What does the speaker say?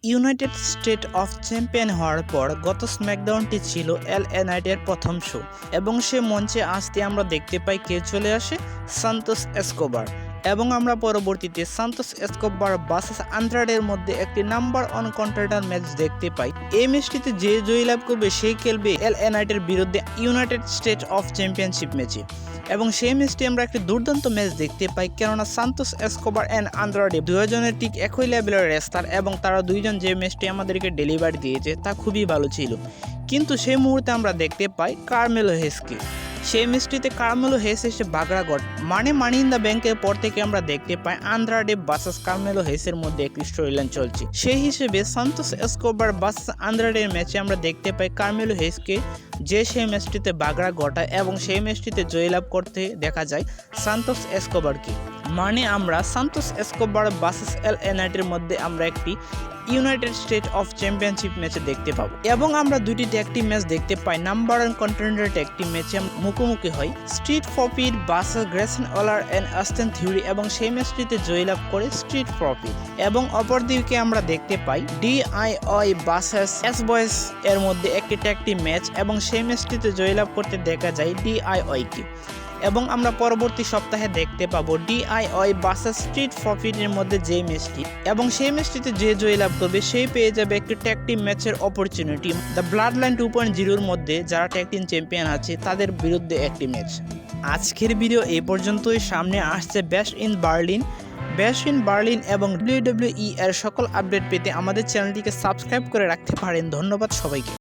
United state of champion হওয়ার পর গত স্ম্যাকডাউনটি ছিল এলএ নাইটের প্রথম শো এবং সে মঞ্চে আসতে আমরা দেখতে পাই কে চলে আসে, সান্তোস এসকোবার। এবং আমরা পরবর্তীতে সান্তোস এসকোবার ভার্সেস আন্দ্রাডের মধ্যে একটি নাম্বার ওয়ান কন্টেন্ডার ম্যাচ দেখতে পাই। এই ম্যাচটিতে যে জয়লাভ করবে সেই খেলবে এলএ নাইটের বিরুদ্ধে ইউনাইটেড স্টেট অফ চ্যাম্পিয়নশিপ ম্যাচে। এবং সেই ম্যাচটি আমরা একটি দুর্দান্ত ম্যাচ দেখতে পাই, কেননা সান্তোস এসকোবার অ্যান্ড আন্দ্রাডে দুজনের ঠিক একই লেভেলের রেসলার এবং তারা দুইজন যে ম্যাচটি আমাদেরকে ডেলিভারি দিয়েছে তা খুবই ভালো ছিল। কিন্তু সেই মুহূর্তে আমরা দেখতে পাই কার্মেলো হেসকে। সেই ম্যাচটিতে কার্মেলো হেস এসে বাগড়া গট মানি ইন দ্য ব্যাংকের পর থেকে আমরা দেখতে পাই আন্দ্রাডে ভার্সেস কার্মেলো হেসের মধ্যে একটি স্টোরি লাইন চলছে। সেই হিসেবে সান্তোস এসকোবার ভার্সেস আন্দ্রাডের ম্যাচে আমরা দেখতে পাই কার্মেলো হেসকে, যে সেই ম্যাচটিতে বাগড়া ঘটায় এবং সেই ম্যাচটিতে জয়লাভ করতে দেখা যায় সান্তোস এসকোবারকে। মানে আমরা সান্তোস এসকোবার ভার্সেস এলএ নাইটের মধ্যে আমরা একটি ইউনাইটেড স্টেট অফ চ্যাম্পিয়নশিপ ম্যাচে দেখতে পাবো। এবং আমরা দুইটি ট্যাগ টিম ম্যাচ দেখতে পাই। Number one contender tag team ম্যাচে মুখোমুখি হয় Street Profit versus Grayson Waller and Austin Theory এবং সেই ম্যাচটিতে জয়লাভ করে স্ট্রিট প্রফিট। এবং অপরদিকে আমরা দেখতে পাই ডিআইওয়াই ভার্সেস এস বয়েস এর মধ্যে একটি ট্যাগ টিম ম্যাচ এবং সেই ম্যাচটিতে জয়লাভ করতে দেখা যায় ডিআইওয়াইকে। এবং আমরা পরবর্তী সপ্তাহে দেখতে পাবো ডিআইওয়াই ভার্সেস স্ট্রিট প্রফিটের মধ্যে যে ম্যাচটি, এবং সেই ম্যাচটিতে যে জয়লাভ করবে সেই পেয়ে যাবে একটি ট্যাগ টিম ম্যাচের অপরচুনিটি দ্য ব্লাড লাইন 2.0-র মধ্যে যারা ট্যাগ টিম চ্যাম্পিয়ন আছে তাদের বিরুদ্ধে একটি ম্যাচ। আজকের ভিডিও এই পর্যন্তই। সামনে আসছে বেস্ট ইন বার্লিন এবং WWE এর সকল আপডেট পেতে আমাদের চ্যানেলটিকে সাবস্ক্রাইব করে রাখতে পারেন। ধন্যবাদ সবাইকে।